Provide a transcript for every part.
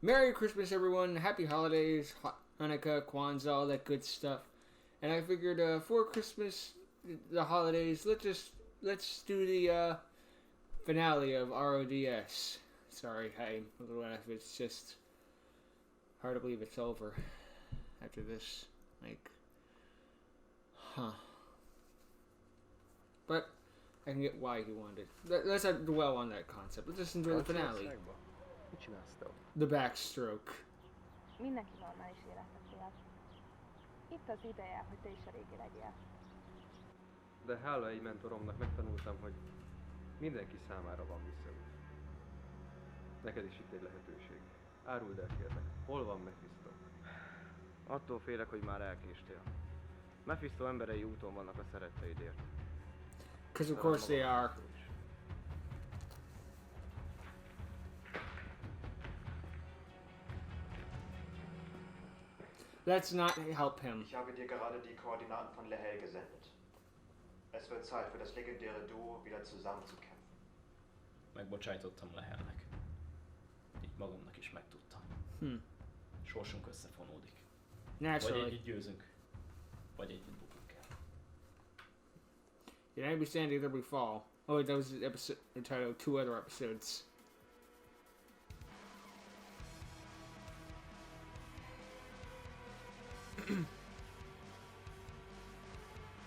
Merry Christmas, everyone. Happy holidays, Hanukkah, Kwanzaa, all that good stuff. And I figured for Christmas, the holidays, let's do the finale of RODS. Sorry, I'm a little off. It's just hard to believe it's over after this. But I can get why he wanted. Let's not dwell on that concept. Let's just enjoy the finale. Mit csinálsz te ott? The backstroke. Mindenki normális életet él. Itt az ideje, hogy te is a régi legyél. De hála egy mentoromnak megtanultam, hogy mindenki számára van visszaút. Neked is itt egy lehetőség. Áruld el, kérlek, hol van Mephisto? Attól félek, hogy már elkéstél. Mephisto emberei úton vannak a szeretteidért. Because of course they are. Let's not help him. Ich habe dir gerade die Koordinaten von Lehel gesendet. Es wird Zeit für das legendäre Duo wieder zusammenzukämpfen. Megbocsájtottam Lehelnek. Így magamnak is megtudtam. Sorsunk összefonódik. Vagy Naturally. együtt győzünk, vagy együtt bukunk el. United we stand, either we fall. Oh, that was the episode entitled 2 other episodes.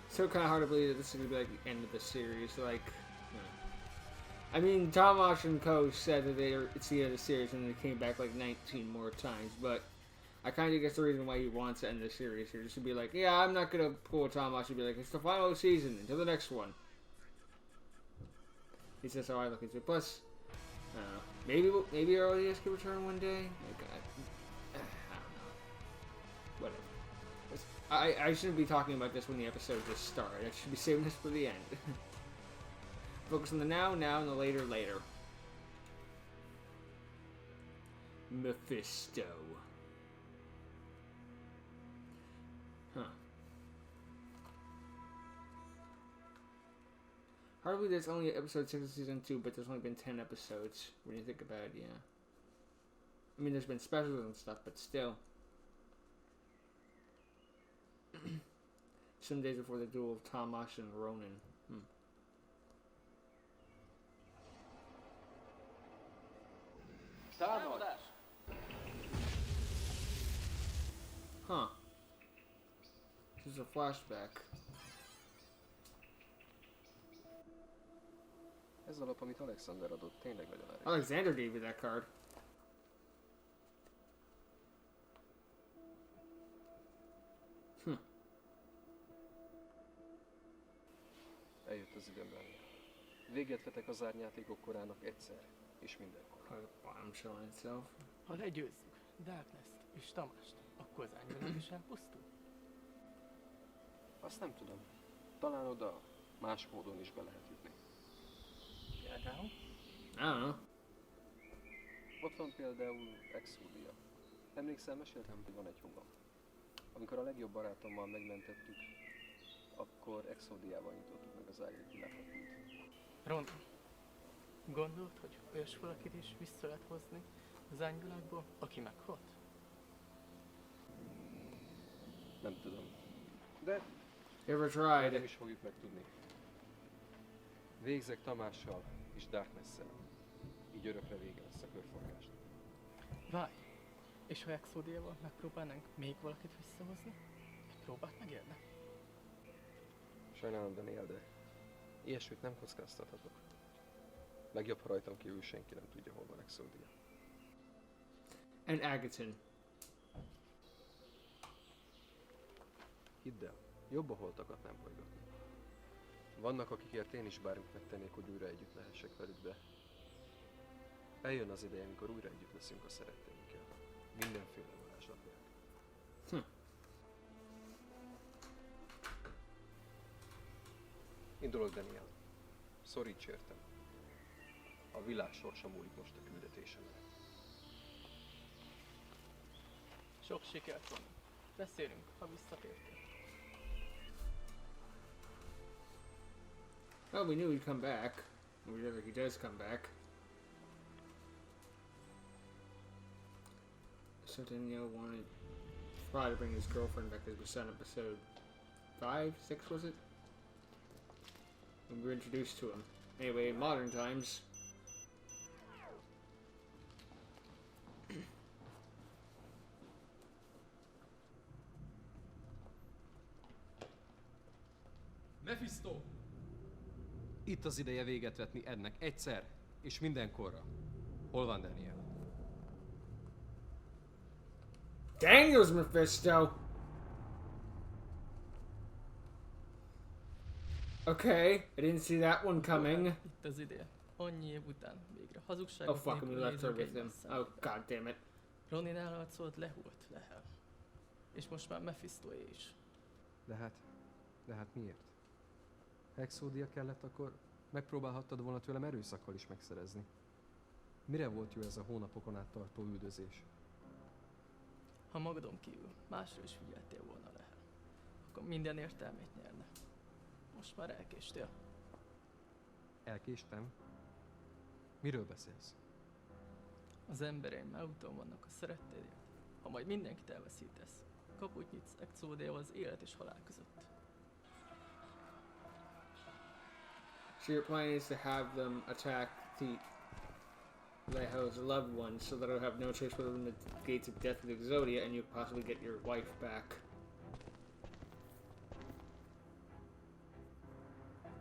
So kind of hard to believe that this is gonna be like the end of the series. I mean, Tomash and Co said that it's the end of the series, and they came back like 19 more times. But I kind of guess the reason why he wants to end the series here, just to be like, yeah, I'm not gonna pull Tomash and be like, it's the final season until the next one. He says how I look into it. Plus, maybe RODS could return one day. I don't know. Whatever. I shouldn't be talking about this when the episode just started. I should be saving this for the end. Focus on the now, and the later. Mephisto. Huh. Hardly there's only episode 6 of season 2, but there's only been 10 episodes when you think about it, yeah. I mean, there's been specials and stuff, but still. Some days before the duel of Tomash and Ronan. Támadás! Huh. This is a flashback. Ez a lap, amit Alexander adott, tényleg nagyon erős. Alexander gave you that card. Eljött az időm lenni. Véget vetek az árnyátékok korának egyszer, és mindenkor. Bombshell itself. Ha legyőzzük Darkness-t és Tamást, akkor az ányvilág is elpusztul? Azt nem tudom. Talán oda más módon is be lehet jutni. Például? I don't know. Ott van például Exodia. Emlékszel, meséltem, hogy van egy hogam. Amikor a legjobb barátommal megmentettük, akkor Exodiával nyitottuk meg az árnyékvilágot. Ron, gondolt, hogy olyas valakit is vissza lehet hozni az ányvilágból, aki meghalt? Nem tudom. De Ever nem tried? is fogjuk megtudni. Végzek Tamással és Darkness-szel. Így örökre vége lesz a körforgásnak. Várj! És ha Exodiával megpróbálnánk még valakit visszahozni? Egy próbát megérne? Sajnálom, Daniel, de ilyesmit nem kockáztathatok. Legjobb, ha rajtam kívül senki nem tudja, hol van Exodia. And Agaton. Hidd el, jobb a holtakat nem hajgatni. Vannak, akikért én is bármit megtennék, hogy újra együtt lehessek velük, de eljön az ideje, amikor újra együtt leszünk a szeretteinkkel. Mindenféle varázslat nélkül. Indulok, Daniel. Szoríts értem. A világ sorsa múlik most a küldetésemre. Sok sikert van. Beszélünk, ha visszatértél. Well, we knew he'd come back. We know that he does come back. something, you know, wanted Fry to bring his girlfriend back as we saw in episode 5, 6 was it? When we were introduced to him. Anyway, in modern times. Mephisto! Itt az ideje véget vetni ennek egyszer és mindenkorra. Hol van Daniel? Daniel's Mephisto! Okay, I didn't see that one coming. Itt az ideje. Annyi év után végre hazugság. Oh fuck, we left her with him. Oh god damn it. Ronin elharcolt, lehult Lehel. És most már Mephistoé is. De hát miért? Exodia kellett, akkor megpróbálhattad volna tőlem erőszakkal is megszerezni. Mire volt jó ez a hónapokon át tartó üldözés? Ha magadon kívül másra is figyeltél volna Lehel, akkor minden értelmét nyerne. Most már elkéstél. Elkéstem? Miről beszélsz? Az embereim már úton vannak a szerettédért. Ha majd mindenkit elveszítesz, kaput nyitsz Exodiával az élet és halál között. So your plan is to have them attack the Leho's loved ones so that I'll have no choice but to open the gates of death of Exodia and you possibly get your wife back.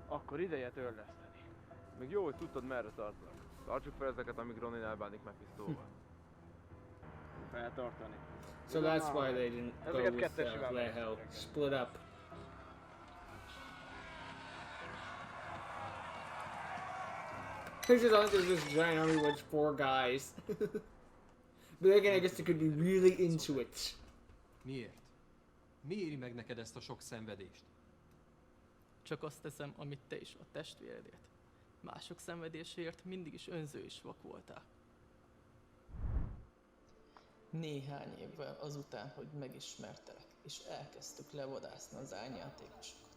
Akkor ideje törleszteni. Még jó, hogy tudtad, merre tartanak. Tartsuk fel ezeket, amíg Ronin elbánik Mephistóval. Feltartani. So that's why they didn't go with Leho. Split up. Pictures on there's this giant army with 4 guys. But again, I guess they could be really into it. Miért? Mi éri meg neked ezt a sok szenvedést? Csak azt teszem, amit te is a testvéredért. Mások szenvedéséért mindig is önző és vak voltál. Néhány évvel azután, hogy megismertelek, és elkezdtük levadászni az árnyjátékosokat.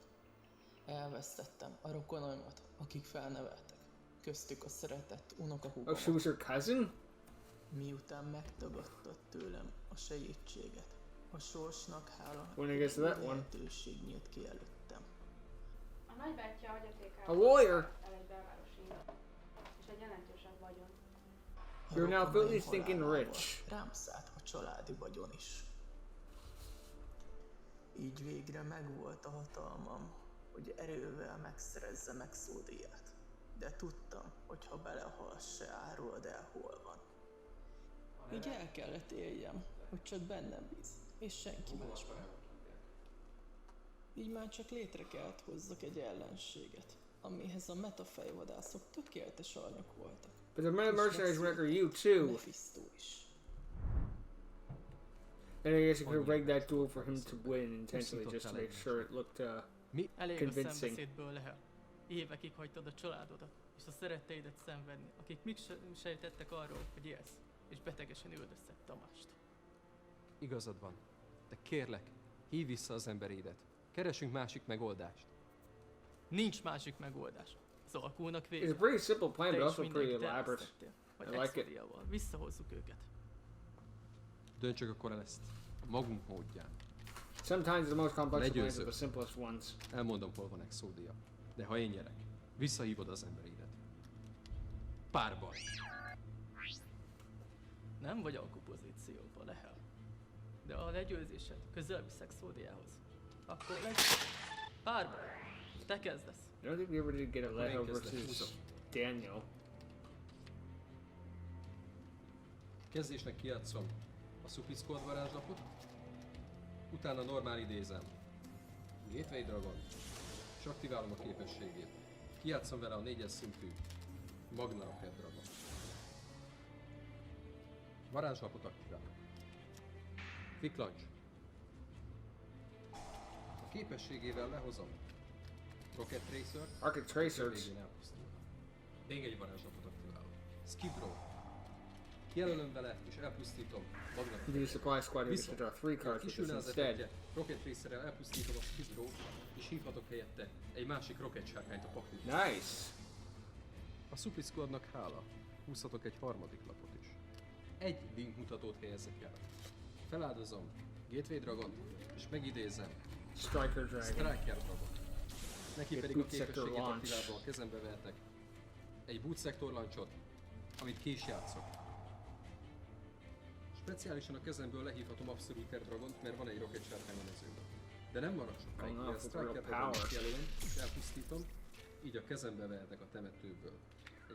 Elvesztettem a rokonaimat, akik felneveltek. Köztük a szeretett unokahúgomat. Oh, she was her cousin? Miután megtagadtad tőlem a segítséget, a sorsnak hála When I get to that one. lehetőség nyílt ki előttem. A nagybátyja hagyatékára A lawyer. el egy belvárosi ingat, és egy jelentősebb vagyon. You're now rokonaim fully thinking halálával rich. Rám szállt a családi vagyon is. Így végre megvolt a hatalmam, hogy erővel megszerezzem Exodiát. De tudtam, hogy ha belehalsz, se árulod el, hol van. Így el kellett éljem, hogy csak bennem bíz, és senki másban. Így már csak létre kellett hozzak egy ellenséget, amihez a metafejvadászok tökéletes alanyok voltak. But the mercenaries went after you too. Mephisto is. And I guess you could break that duel for him to win intentionally just to make sure it looked Elég a convincing. szembeszédből Lehel. Évekig hagytad a családodat, és a szeretteidet szenvedni, akik még sejtettek arról, hogy élsz, és betegesen üldözted Tamást. Igazad van. De kérlek, hívj vissza az emberédet. Keresünk másik megoldást. Nincs másik megoldás. Az alkúnak It's vége. a pretty simple plan, Te but is also pretty mindenkit elaborate. elvesztettél. Vagy I like it. Exodiával. Visszahozzuk őket. Döntsük akkor el ezt magunk módján. Sometimes the most complex plans are Legyőzzük. the simplest ones. Elmondom, hol van Exodia. De ha én nyerek, visszahívod az emberédet. Párban. Nem vagy alkupozícióban, Lehel. De a legyőzésed közel visz Exodiához. Akkor legy... Párban. Te kezdesz. I don't think we ever did get a Leho Rank is the versus Uso. Daniel. Kezdésnek kijátszom a Supiszkod varázslapot, utána normál idézem Gateway Dragon, és aktiválom a képességét. Kijátszom vele a 4-es szintű Magna Rocket Dragon. Varázslapot aktiválom. Quick Launch. A képességével lehozom Rocket Tracer, Rocket Tracers. végén elpusztul. Még egy varázslapot aktiválok. Skid Row. Kijelölöm vele és elpusztítom Magna You can use Supply Squad to Viszont, draw 3 cards with this kisülne az instead. effektje, Rocket Tracerrel elpusztítom a Skid Row-t, és hívhatok helyette egy másik Rocket sárkányt a pakliba. Nice. A Supply Squadnak hála, húzhatok egy harmadik lapot is. Egy link mutatót helyezek el. Feláldozom Gateway Dragon, és megidézem Striker Dragon. Striker Dragon. Neki Egy pedig a boot sector képességét launch. aktiválva a kezembe vehetek egy boot sector launchot, amit ki is játszok. Speciálisan a kezemből lehívhatom Absolute Dragont, mert van egy rocket sárkány a mezőben. De nem marad sokáig, Oh, no, a for Striker real Dragon power. jelölöm és elpusztítom, így a kezembe vehetek a temetőből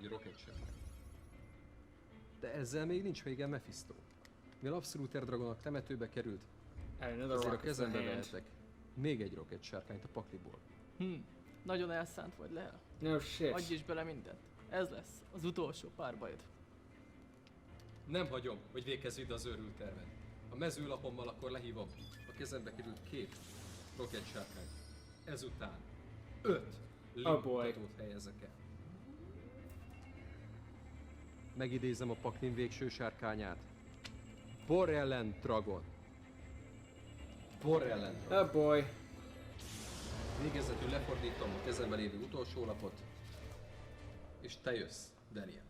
egy rocket sárkány. De ezzel még nincs vége Mephisto. Mivel Absolute Dragon a temetőbe került, Add another ezért a rocket to kezembe the hand. vehetek még egy rocket sárkányt a pakliból. Nagyon elszánt vagy, Lehel. No shit. Adj is bele mindent. Ez lesz az utolsó párbajod. Nem hagyom, hogy véghez vidd az őrült tervet. A mezőlapommal akkor lehívom a kezembe került 2 rocket sárkányt. Ezután 5 Oh boy. lingmutatót helyezek el. Megidézem a paklin végső sárkányát. Borellen Dragon. Borellen Dragon. Oh boy. Végezetül lefordítom a kezembe lévő utolsó lapot. És te jössz, Daniel.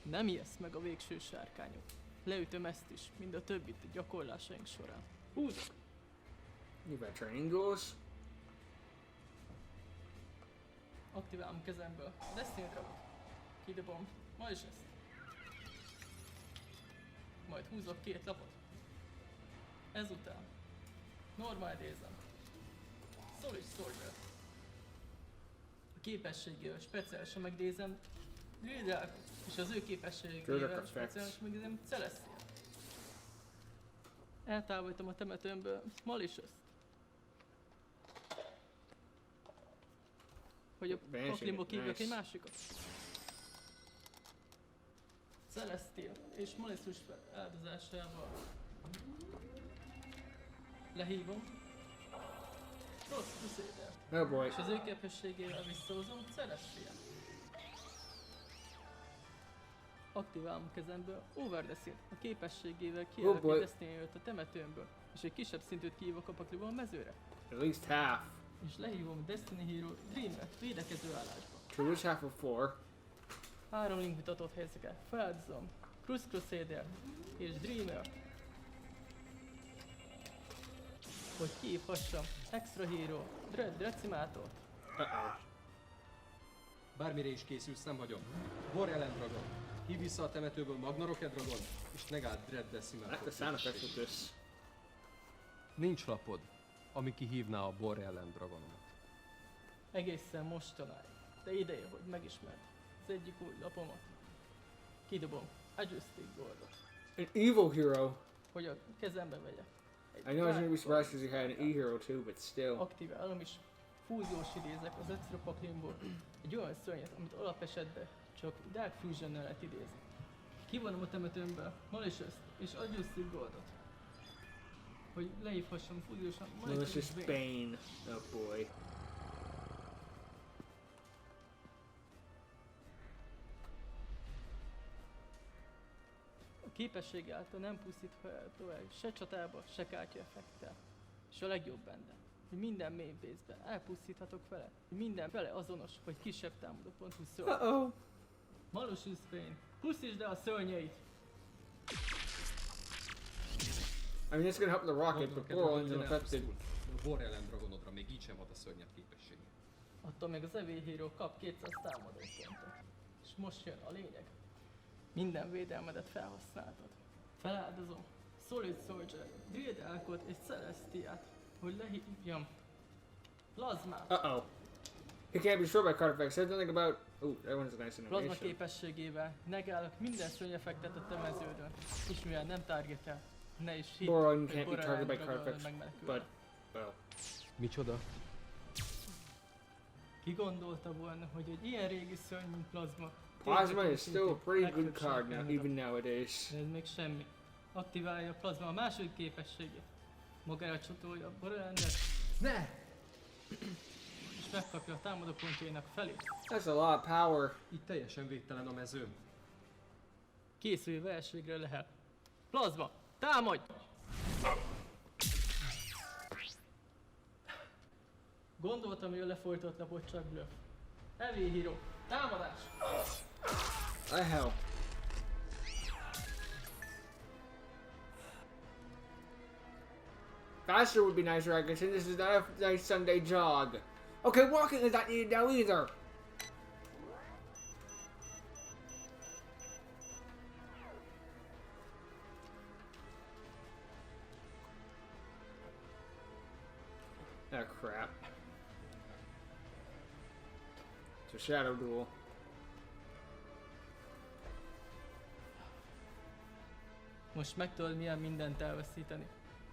Nem ijedsz meg a végső sárkányot. Leütöm ezt is, mind a többit a gyakorlásaink során. Húzd! You got triangles. Aktiválom kezemből a Destiny Dragon. Kidobom, ma is ezt. Majd húzok 2 lapot. Ezután normál idézem. Solid Soldier. A képességével speciálisan megnézem Gridrákot, és az ő képességével Gridrak speciálisan megnézem Celestia. Eltávolítom a temetőmből Malicious-t. Hogy a Vanishing paklimból it, kívülök egy nice. másikat. Celestia és Malicious áldozásával lehívom Frost Crusader, Oh boy. és az ő képességével visszahozom Celestia. Aktiválom kezemből Over the Sin, a képességével kiállok boy. egy Destiny a temetőmből, és egy kisebb szintűt kihívok a pakliból a mezőre. At least half. És lehívom Destiny Hero Dreamet védekező állásba. So which half of 4? 3 linkmutatót helyezek el. Feláldozom Cruise Crusader és Dreamer, hogy kihívhassam Extra Hero Dread Decimátort. Uh-oh. Bármire is készülsz, nem hagyom. Borellen Dragon. Hív vissza a temetőből Magna Rocket Dragon, és negáld Dread I like Decimator. the sound effects with this. Nincs lapod, ami kihívná a Borellen Dragonomat. Egészen mostanáig. De ideje, hogy megismerd az egyik új lapomat. Kidobom Adjusting Goldot, An evil hero. hogy a kezembe vegyek. Egy I know I was gonna be Dark surprised because you had an E-hero too, but still. aktiválom és fúziós idézek az extra paklimból egy olyan szörnyet, amit alapesetben csak Dark Fusion-nel lehet idézni. Kivonom a temetőmből Malicious és Adjusting Goldot, hogy lehívhassam fúziósan Malicious Bane. Oh boy. A képesség által nem pusztít fel tovább se csatába, se kártya effektel. És a legjobb benne, hogy minden main base-ben elpusztíthatok vele, hogy minden vele azonos, vagy kisebb támadópontú szörny. Uh-oh. Malicious Bane, pusztítsd el a szörnyeit! I mean, it's gonna help the rocket, but Borland's unaffected. A Borellen Dragonodra még így sem hat a szörnyet képessége. Attól még az EV Hero kap 200 támadópontot. És most jön a lényeg. Minden védelmedet felhasználtad. Feláldozom Solid Soldier, Drildákot és Celestiát, hogy lehívjam Plazmát. Uh-oh. He can't be destroyed by card effects. Said nothing about... Ooh, that one's a nice Plazma animation. képességével negálok minden szörnyefektet a temeződön, és mivel nem targetel, ne is hidd, Boron hogy can't be Borellen targeted by Dragon card effects, megmenekül. but... Well. Micsoda? Ki gondolta volna, hogy egy ilyen régi szörny, mint Plazma, Plasma is still a pretty good legfőbb card now, sárkányra. even nowadays. De ez még semmi. Aktiválja a Plazma a második képességét. Magára csatolja a Borellendet, Ne! és megkapja a támadópontjainak felét. That's a lot of power. Így teljesen védtelen a mezőm. Készülj verségre lehet. Plazma, támadj! Gondoltam, hogy a lefolytott lapot csak bluff. EV Hero, támadás! The hell. Faster would be nicer, I guess, and this is not a nice Sunday jog. Okay, walking is not needed now either. Ah, crap. It's a shadow duel. Most megtudod, milyen mindent elveszíteni.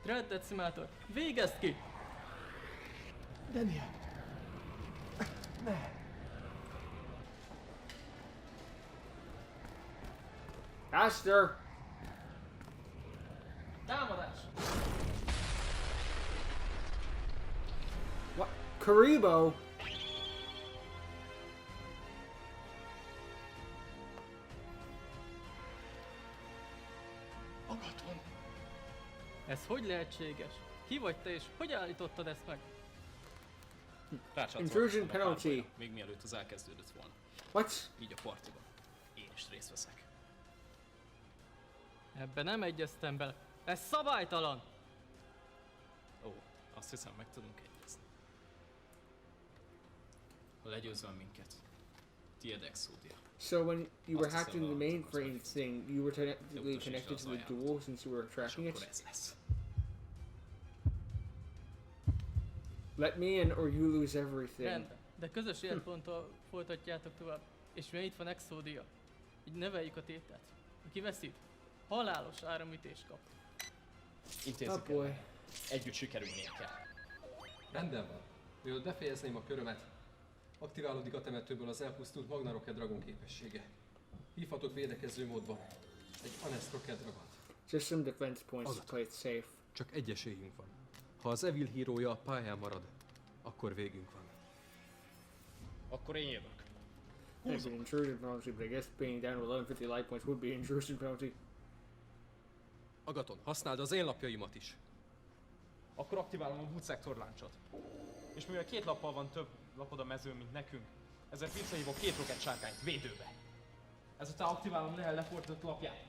Dread Decimator, végezd ki! Daniel! Faster! Támadás! What? Karibo? Agaton! Ez hogy lehetséges? Ki vagy te és hogy állítottad ezt meg? Intrusion penalty. Még mielőtt az elkezdődött volna. What? Így a partiban. Én is részt veszek. Ebben nem egyeztem bele. Ez szabálytalan! Ó, azt hiszem meg tudunk egyezni. Ha legyőzöl minket, tiéd Exodia. So when you were Azt hacked hiszem, into the a- mainframe thing, you were technically Utasítsd connected az to the ajánlatot. duel since you were És tracking akkor it? ez lesz. Let me in or you lose everything. Rendben, de közös életponttal folytatjátok tovább. És mivel itt van Exodia, így növeljük a tétet. Aki veszít, halálos áramütést kap. Oh Intézzük el. boy. Együtt sikerülnie kell. Rendben van. Mielőtt befejezném a körömet, aktiválódik a temetőből az elpusztult Magna Rocket Dragon képessége. Hívhatok védekező módban egy Honest Rocket Dragon. Just some defense points to play it safe. Csak egy esélyünk van. Ha az Evil hírója a pályán marad, akkor végünk van. Akkor én jövök. That's an intrusion penalty, but I guess being down to 1150 life points would be an intrusion penalty. Agaton, használd az én lapjaimat is. Akkor aktiválom a boot szektor láncsot. És mivel 2 lappal van több lapod a mezőn, mint nekünk, ezért visszahívok 2 rocket sárkányt védőbe. Ezután aktiválom Nehel lefordított lapját.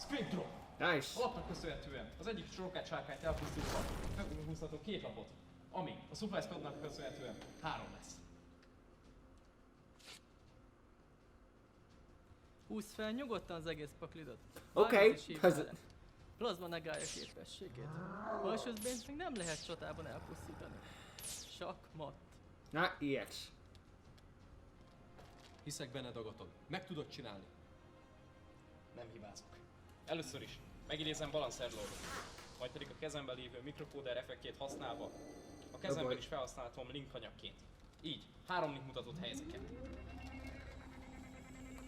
Spin Drop! Nice. A lapnak köszönhetően az egyik rocket sárkányt elpusztítva meghúzhatok 2 lapot, ami a Supply Squadnak köszönhetően 3 lesz. Húzz fel nyugodtan az egész paklidot. Okay, Bármit is hívj because vele. Plazma negálja képességét. Felsőzbént még nem lehet csatában elpusztítani. Sakmat. not yet. Hiszek benned, Agaton. Meg tudod csinálni. Nem hibázok. Először is megidézem Balancer Lordot, majd pedig a kezemben lévő mikrokóder effektjét használva a kezemben is felhasználhatom link anyagként. Így, 3 link mutatott helyzeket.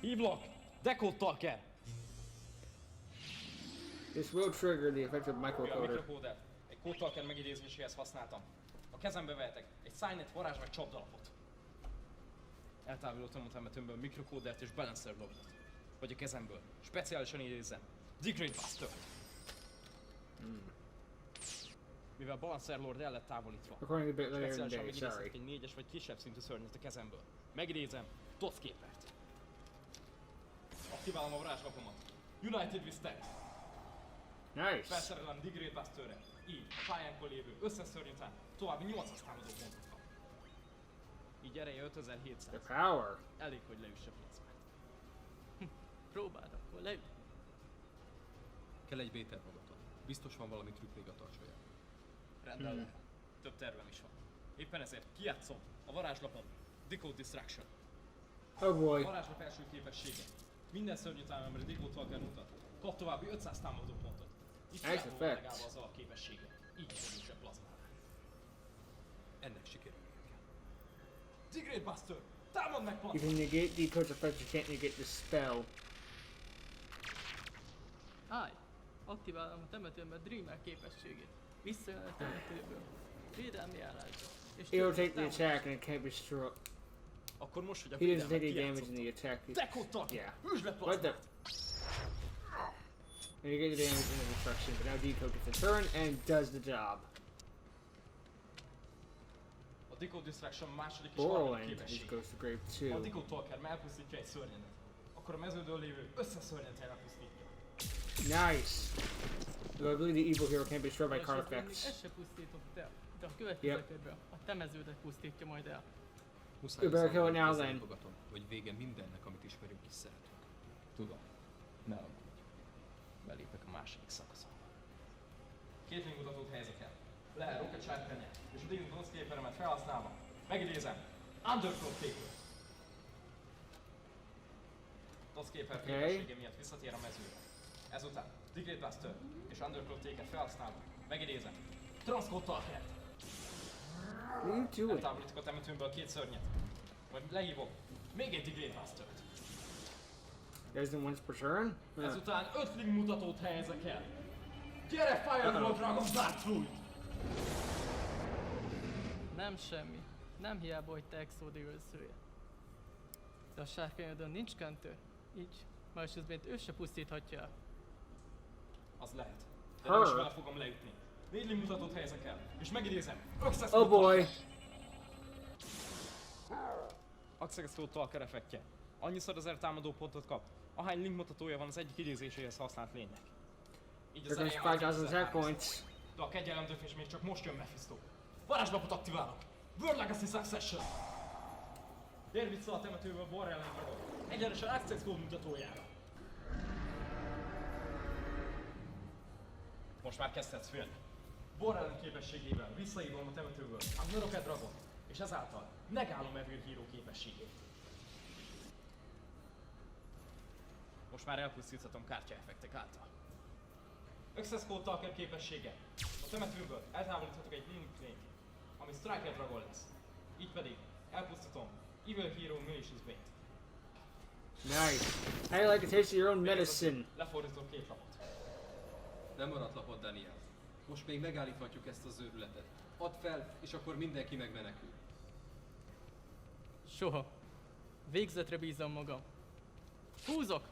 Hívlak! Decode Talker! This will trigger the effective A microcoder. mikrokódert egy Code Talker megidézéséhez használtam. A kezembe vehetek egy Signet varázs vagy csapdalapot. Eltávolítom a temetőmből mikrokódert és Balancer Lordot. Vagy a kezemből. Speciálisan idézem. The Great Buster. Mivel Balancer Lord el lett távolítva, According to a bit later in the speciálisan day, megidézek sorry. egy 4-es vagy kisebb szintű szörnyet a kezemből. Megidézem Dots képert. Aktiválom a varázslapomat. United we stand. Nice. Felszerelem The Great Busterre. Így a pályánkon lévő összes szörny után további 800 támadó pontot kap. Így ereje 5700. The power. Elég, hogy leüsse plazmát. Próbáld akkor leüt. Kell egy Béter Agaton. Biztos van valami trükk még a tartsójában. Rendben lehet. Több tervem is van. Éppen ezért kijátszom a varázslapom Decode Distraction. Oh A boy. varázslap első képessége. Minden szörny után, amire Decode Talker mutat, kap további 500 támadó pontot. Itt Nice hiába van effect. megállva az alapképessége. Így erősebb plazmára. Ennek sikerülnie kell. The Great Buster! Támad meg You plazma! can negate decode's effect, you can't negate the spell. Állj! Aktiválom a temetőmben Dreamer képességét. Visszajön a temetőből. Védelmi állásba. És It'll take the támadás. attack and it can't be struck. Akkor most, hogy a He doesn't védelmet take any damage in kijátszottam. the attack. Decode Talker! Yeah. Üsd le What the? plazmát! And you get the damage in the destruction, but now decode gets a turn and does the job. A Decode Distraction második és harmadik Borland is képessége. goes to grave Ha a too. Decode Talker elpusztítja egy szörnyedet, akkor a meződön lévő összes szörnyedet elpusztítja. Nice. Though I believe the evil hero can't be destroyed by card Esetleg még effects. ezt se pusztított el, de a következő körben a temeződet pusztítja majd el. Muszáj You better kill it now, ezzel then. mutogatom, hogy vége mindennek, amit ismerünk és szeretünk. Tudom. Ne aggódj. Belépek a második szakaszba. Két lingmutatót helyezek el. Lehet rocket sárkánya, és a Dean Bronze képeremet felhasználva. Megidézem. Undercloak Taker. Doszképer képessége miatt visszatér a mezőre. Ezután Diglett Buster és Undercloak Taker felhasználva. Megidézem. Transcode Talkert. You do it. Eltávolítok a temetőmből két szörnyet. Majd lehívok még egy Diglett Bustert. Guys do once per turn? Ezután 5 link mutatót helyezek el. Gyere, Fireball Dragon Dark Fluid! Nem semmi. Nem hiába, hogy te Exodi őrzője. De a sárkányodon nincs kentő, így másodszorban ő se pusztíthatja el. Az lehet. De nem is vele fogom leütni. 4 link mutatót helyezek el, és megidézem. Oh boy! Access Talker effektje. Annyiszor 1000 támadó pontot kap, ahány link mutatója van az egyik idézéséhez használt lénynek. Így az There goes elején 5,000 attack points. de a kegyelem döfés még csak most jön Mephisto. Varázslapot aktiválok! World Legacy Succession! Tér vissza a temetőből Borra ellen dragod. Egyenesen Access Code mutatójára. Most már kezdhetsz félni. Borra ellen képességével visszahívom a temetőből a Rocket Dragon, és ezáltal megállom Evil Hero képességét. Most már elpusztíthatom kártyaeffektek által. Access Code Talker képessége. A temetőből eltávolíthatok egy Link Plane, ami Striker Dragon lesz. Így pedig elpusztítom Evil Hero Malicious Bait. Nice. How do you like to taste your own medicine? Lefordítok két lapot. Nem maradt lapod, Daniel. Most még megállíthatjuk ezt az őrületet. Add fel, és akkor mindenki megmenekül. Soha. Végzetre bízom magam. Húzok!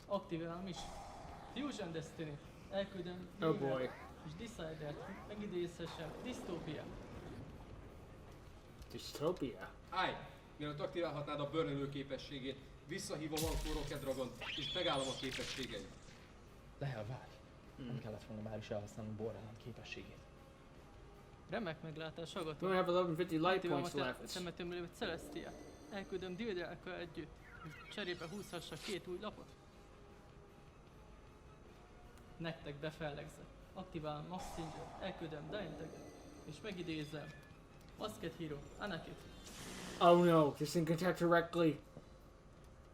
Aktiválom is. Fusion Destiny. Elküldöm Oh Weaver boy. és Decider-t, megidézhessem Dystopia. Dystopia. Állj! Mielőtt aktiválhatnád a bőrnölő képességét, visszahívom Ankor Rocket Dragon, és megállom a képességeit. Lehel, várj! Nem kellett volna már is elhasználnunk Borra ellen képességét. Remek meglátás, We agatom. only have 1150 light Aktiválom points a left. temetőmről lévő Celestia. Elküldöm Dildelka együtt, hogy cserébe húzhassa két új lapot. Nektek befellegzek. Aktiválom Massinger, elküldöm Dainteget, és megidézem Basket Hero, Anakit. Oh no, this thing can attack directly.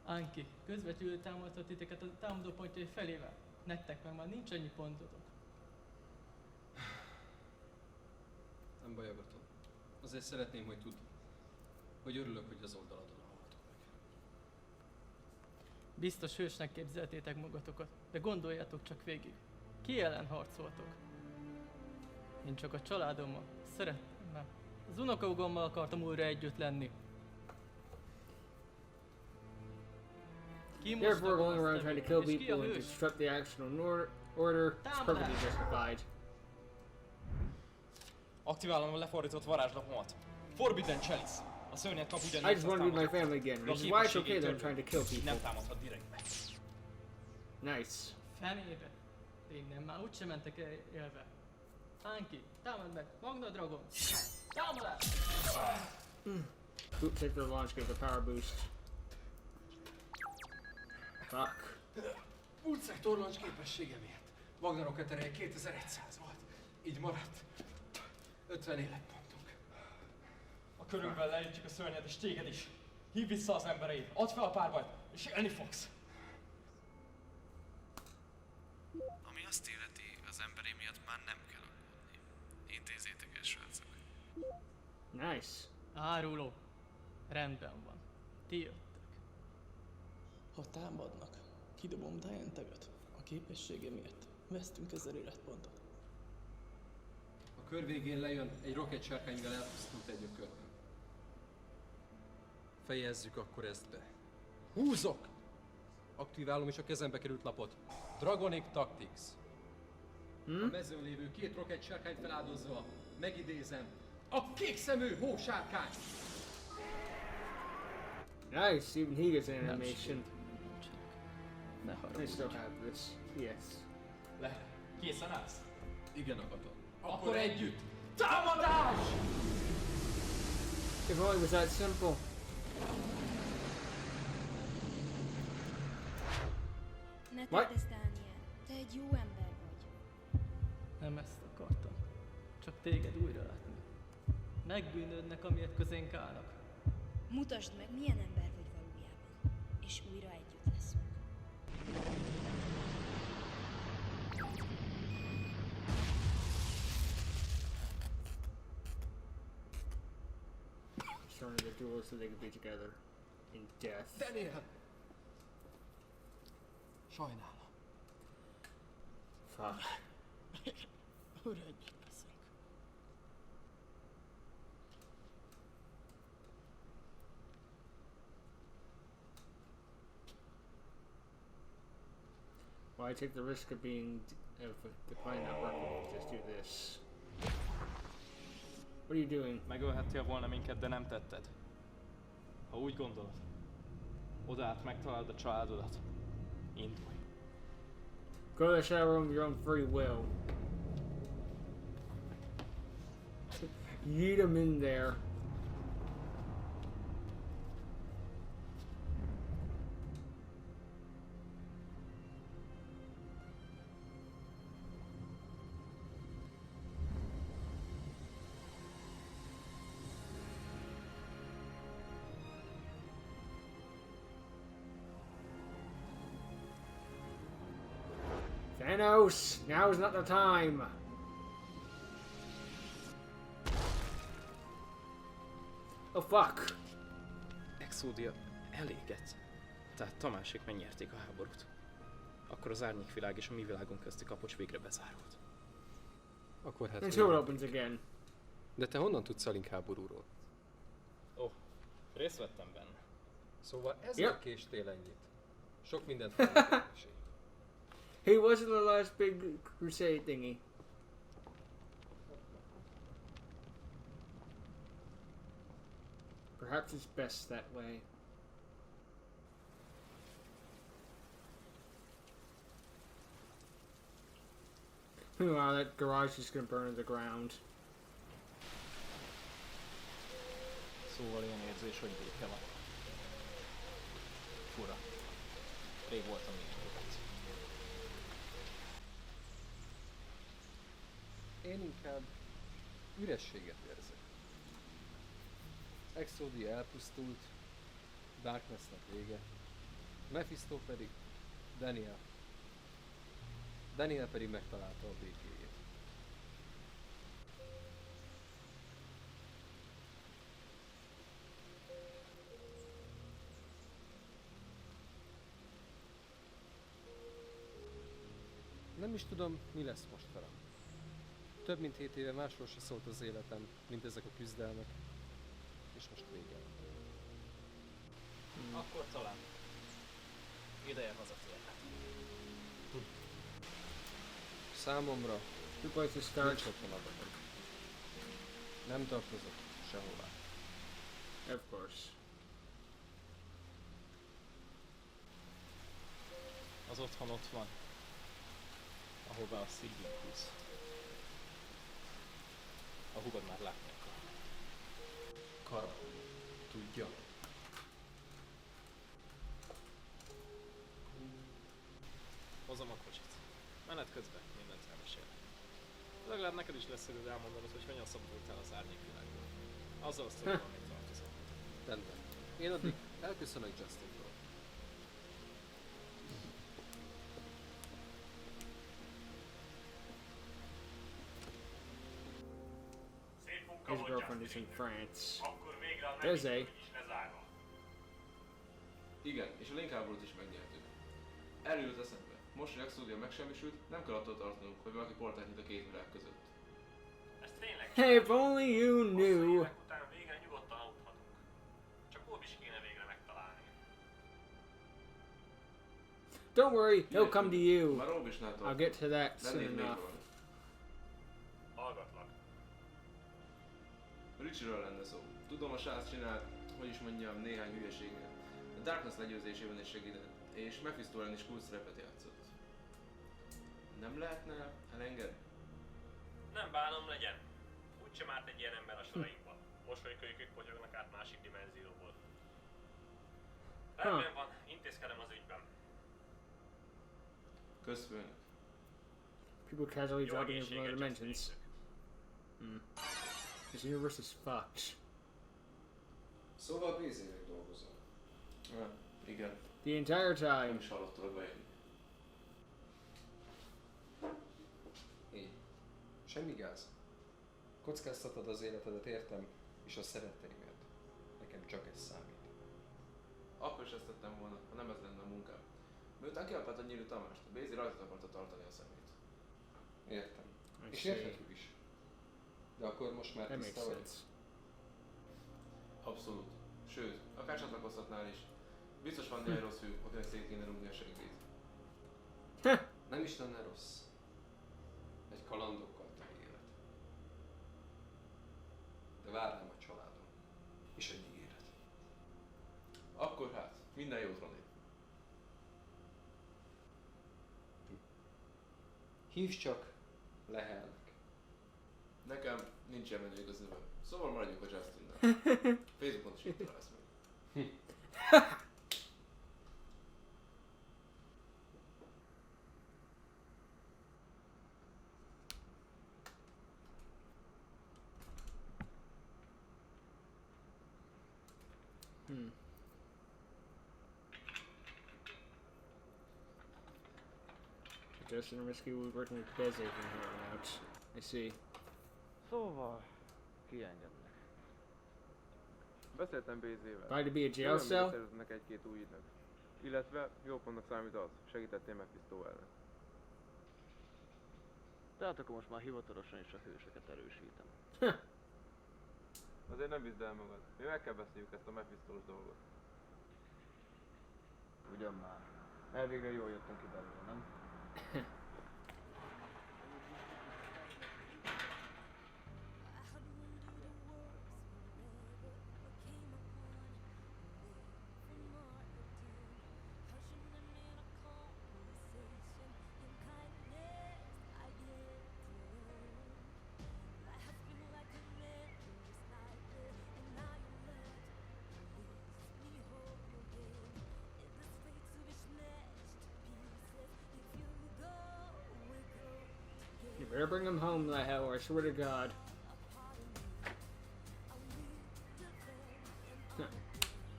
Anki, közvetlenül támadhat titeket a támadó pontjai felével. Nektek meg már nincs annyi pontotok. Nem baj, Agaton. Azért szeretném, hogy tudd, hogy örülök, hogy az oldaladon hallhatok meg. Biztos hősnek képzeltétek magatokat, de gondoljátok csak végig. Ki ellen harcoltok? Én csak a családommal, szerettem, az unokahúgommal akartam újra együtt lenni. Ki most Therefore, a going around trying to kill és ki a people and hős? disrupt the action of order is perfectly justified. Aktiválom a lefordított varázslapomat. Forbidden Chalice. A szörnyet kap ugyanígy I just want to be my family again, which is why it's okay that I'm trying to kill people. Nem támadhat direktbe. Nice. Fenébe. De innen már úgysem mentek el élve. Anki, támad meg! Magna Dragon! Támadás! Boot take the launch gives a power boost. Fuck. Ulcák torlancs képessége miatt. Magnarok ereje 2100 volt. Így maradt 50 életpontunk. A körünkben leütjük a szörnyet és téged is. Hívd vissza az embereid, add fel a párbajt, és élni fogsz. Ami azt illeti, az emberi miatt már nem kell aggódni. Intézzétek el, srácok. Nice. Áruló. Rendben van. Ti jöttek. Ha támadnak, kidobom Dainteget. A képessége miatt vesztünk 1000 életpontot. A kör végén lejön egy rocket sárkánygal elpusztult egy ökörben. Fejezzük akkor ezt be. Húzok! Aktiválom is a kezembe került lapot. Dragonic Tactics. A mezőn lévő két rocket sárkányt feláldozva megidézem a kékszemű hósárkány! Nice, even he gets an animation. Ne I haragudj. still have this. Yes. Le, készen állsz? Igen, Agaton. Akkor együtt! Támadás! If only it was that simple. Ne What? tedd ezt, Daniel. Te egy jó ember vagy. Nem ezt akartam. Csak téged újra látni. Megbűnődnek, amiért közénk állnak. Mutasd meg, milyen ember vagy valójában. És újra együtt leszünk. Starting the duel so they could be together in death. Daniel! Sajnálom. Fuck. Újra együtt leszünk. Why take the risk of being declining not working? Just do this. What are you doing? Megölhettél volna minket, de nem tetted. Ha úgy gondolod, odaállt megtalálod a családodat. Indulj. Go to the shadow room of your own free will. Yeet him in there. Thanos, now is not the time. Oh fuck. Exodia elégett. Tehát Tamásék megnyerték a háborút. Akkor az árnyékvilág és a mi világunk közti kapocs végre bezárult. Akkor hát... Until it opens again. De te honnan tudsz a Link háborúról? Részt vettem benne. Szóval ezzel Yep. késtél ennyit. Sok mindent fogok mesélni. He wasn't the last big crusade thingy. Perhaps it's best that way. Meanwhile, that garage is gonna burn to the ground. Szóval ilyen érzés, hogy béke van. Fura. Rég voltam így sokat. Én inkább ürességet érzek. Exodia elpusztult, Darknessnek vége, Mephisto pedig Daniel. Daniel pedig megtalálta a békéjét. Nem is tudom, mi lesz most velem. Több mint 7 éve másról se szólt az életem, mint ezek a küzdelmek. És most vége. Akkor talán ideje hazatérni. Számomra Good place to nincs start. otthon. Nem tartozok sehová. Of course. Az otthon ott van, ahová a szívünk húz. A hugod már látni akar. Kara. Tudja. Hozom a kocsit. Menet közben mindent elmesélek. Legalább neked is lesz időd elmondanod, hogy hogyan szabadultál az árnyékvilágból. Azzal a sztorival még tartozom. Rendben. Én addig elköszönök Justintól. His girlfriend is in France. Does he? Igen, és a Link háborút is megnyertük. Erről jut eszembe. Most, hogy Exodia megsemmisült, nem kell attól tartanunk, hogy valaki portát nyit a két világ között. Ez tényleg Hey, if only you knew. évek után végre nyugodtan aludhatunk. Csak Orb is kéne végre megtalálni. Don't worry, he'll come to you. Már Orbisnál tartunk. I'll get to that soon Lennék még enough. valami. Hallgatlak. Richie-ről lenne szó. Tudom, a srác csinált, hogy is mondjam, néhány hülyeséget. A Darkness legyőzésében is segített. és Mephisto ellen is kulcs szerepet játszott. Nem lehetne elengedni? Nem bánom, legyen. Úgysem árt egy ilyen ember a sorainkba. Mosolykölykök potyognak át másik dimenzióból. Rendben van, intézkedem az ügyben. Közfőnök. People casually Jó dropping in from other egészséget, dimensions. This universe is fucked. Szóval Bézének dolgozol. Igen. The entire time. Nem is hallottalak bejönni. Így. Semmi gáz. Kockáztatod az életedet, értem, és a szeretteimet. Nekem csak ez számít. Akkor is ezt tettem volna, ha nem ez lenne a munkám. Miután kiakadta Nyílő Tamást, a Bézi rajta akarta tartani a szemét. Értem. I És see. érthető is. De akkor most már That tiszta makes vagy? sense. Abszolút. Sőt, akár csatlakozhatnál is. Biztos van néhány rossz hű, akinek szét kéne rúgni a segít. Nem is lenne rossz. Egy kalandokkal teli élet. De várnám a családom. És egy ígéret. Akkor hát, minden jót, Roni. Hívj csak Lehelnek. Nekem nincs ilyen menő igaz neve. Szóval maradjunk a Justinnel. Facebookon is itt találsz meg. Justin and Risky will be working with Bezzy from here on out. I see. Szóval, kiengednek. Beszéltem Bézével. Tried to be a jail cell? Szereznek egy-két új ügynök. Illetve jó pontnak számít az, segítettél Mephisto ellen. Tehát akkor most már hivatalosan is a hősöket erősítem. Azért nem bizd el magad. Mi meg kell beszéljük ezt a Mephistos dolgot. Ugyan már. Elvégre jól jöttünk ki belőle, nem? You better bring him home, Lehel, I swear to God.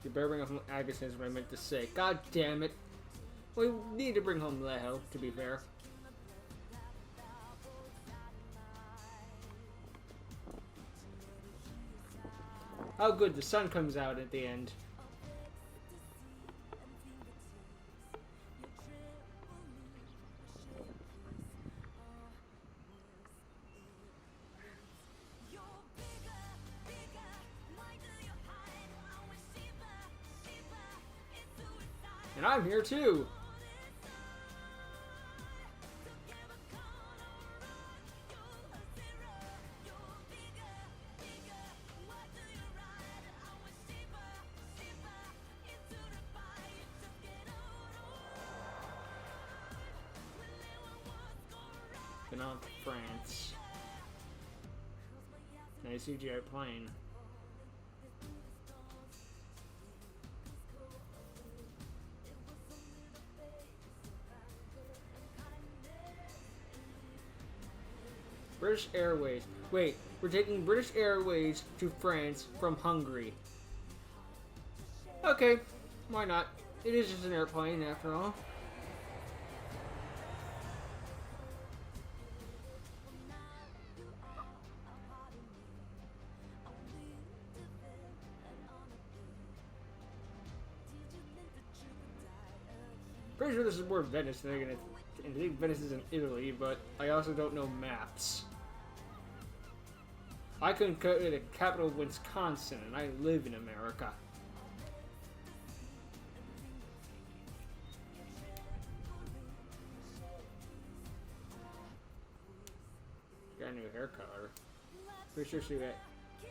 You better bring home Agus is what I meant to say. God damn it. We need to bring home Lehel, to be fair. Oh good, the sun comes out at the end. And I'm here too! Been on to France. Nice CGI plane. British Airways. Wait, we're taking British Airways to France from Hungary. Okay, why not? It is just an airplane after all. Pretty sure this is more Venice than I think Venice is in Italy, but I also don't know maps. I couldn't go to the capital of Wisconsin, and I live in America. Got a new hair color. Pretty sure she got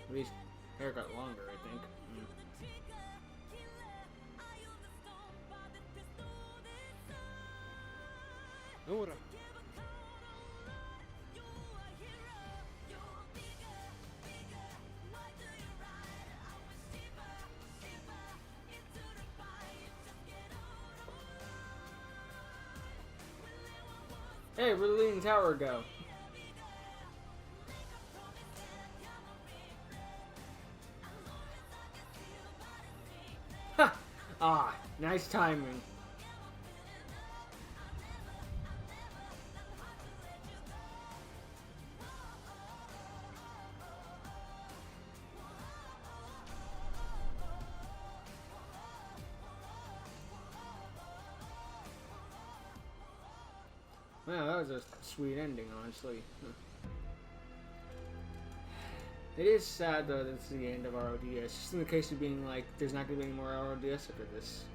at least haircut longer, I think. Nora! Hey, where'd the Leaning Tower go? Ha! Ah, nice timing. Wow, that was a sweet ending, honestly. It is sad, though, that it's the end of RODS. Just in the case of being like, there's not going to be any more RODS after this.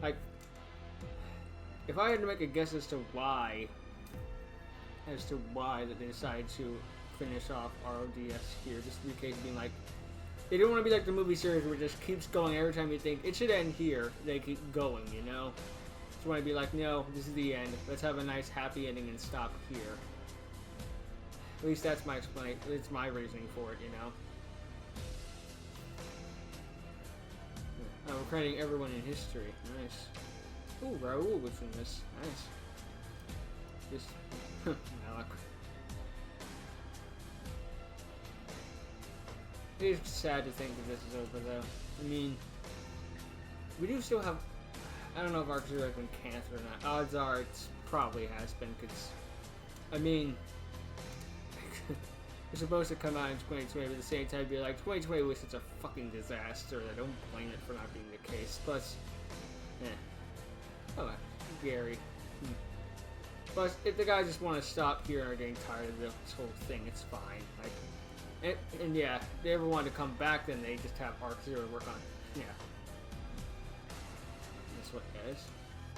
Like, if I had to make a guess as to why that they decided to finish off RODS here, just in the case of being like, they don't want to be like the movie series where it just keeps going every time you think it should end here, they keep going, you know? Just want to be like, no, this is the end. Let's have a nice happy ending and stop here. At least that's my explanation. It's my reasoning for it, you know. We're crediting everyone in history. Nice. Ooh, Raoul was in this. Nice. Just Alec. It is sad to think that this is over, though. I mean, we do still have. I don't know if Arc Zero has been canceled or not. Odds are it probably has been, because, I mean, it's supposed to come out in 2020, but at the same time be like, 2020 was such a fucking disaster. I don't blame it for not being the case. Plus, oh, Gary. Plus, if the guys just want to stop here and are getting tired of this whole thing, it's fine. Like, and yeah, if they ever want to come back, then they just have Arc Zero work on it. Yeah. That's what it is.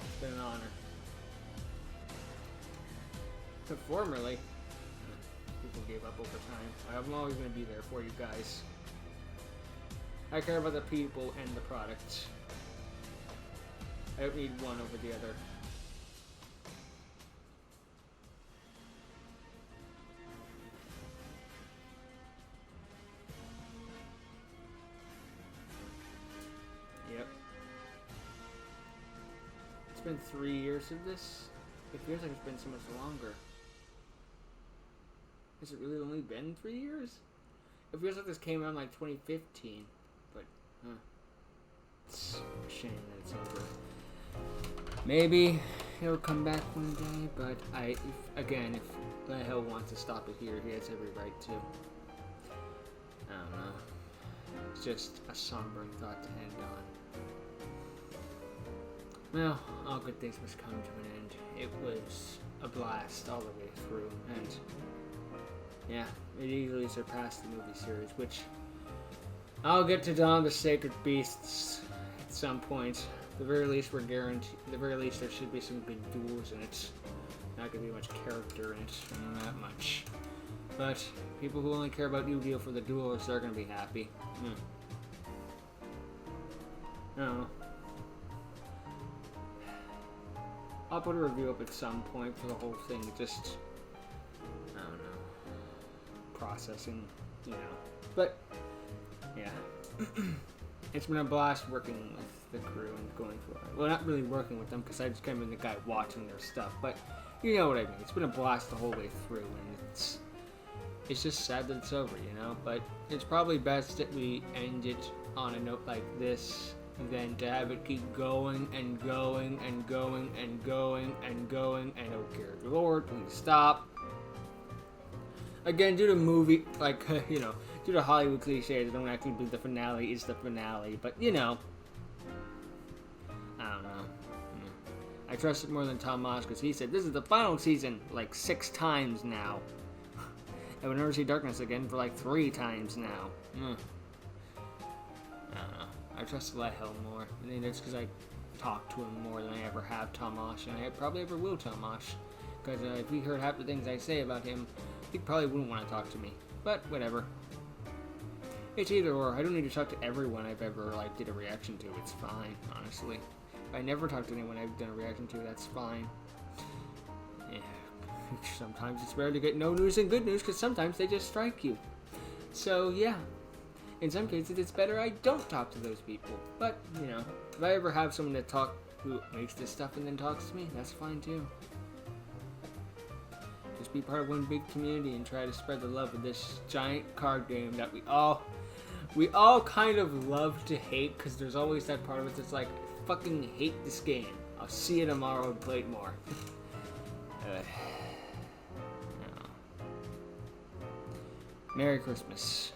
It's been an honor. But formerly, people gave up over time. I'm always going to be there for you guys. I care about the people and the products. I don't need one over the other. Yep. It's been 3 years of this. It feels like it's been so much longer. Has it really only been 3 years? It feels like this came out in like 2015, but it's a shame that it's over. Maybe he'll come back one day, but if Lehel wants to stop it here, he has every right to. I don't know. It's just a somber thought to end on. Well, all good things must come to an end. It was a blast all the way through, and yeah, it easily surpassed the movie series, which I'll get to Dawn of the Sacred Beasts at some point. At the very least, we're guaranteed. At the very least, there should be some good duels in it. Not gonna be much character in it, not that much. But people who only care about New Deal for the duels, they're gonna be happy. I don't know. I'll put a review up at some point for the whole thing. Just, I don't know, processing, you know. But yeah, it's been a blast working with the crew and going for it. Well, not really working with them because I just kind of been the guy watching their stuff. But you know what I mean. It's been a blast the whole way through, and it's just sad that it's over, you know. But it's probably best that we end it on a note like this than to have it keep going and going and going and going and going and oh dear Lord, please stop. Again, due to movie, like, you know, due to Hollywood cliches, I don't actually believe the finale is the finale, but you know, I don't know. I trust it more than Tom Moss because he said this is the final season like 6 times now. And we'll never see Darkness again for like 3 times now. I don't know. I trust Lehel more. I think that's because I talk to him more than I ever have Tomash, and I probably ever will Tomash. Because if he heard half the things I say about him, he probably wouldn't want to talk to me. But whatever. It's either or. I don't need to talk to everyone I've ever like did a reaction to. It's fine, honestly. If I never talk to anyone I've done a reaction to, that's fine. Yeah. sometimes it's better to get no news than good news, because sometimes they just strike you. So, yeah. In some cases, it's better I don't talk to those people. But, you know, if I ever have someone to talk who makes this stuff and then talks to me, that's fine too. Just be part of one big community and try to spread the love of this giant card game that we all kind of love to hate, because there's always that part of it that's like, I fucking hate this game. I'll see you tomorrow and play it more. No. Merry Christmas.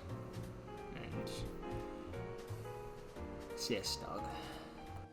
And yes, dog.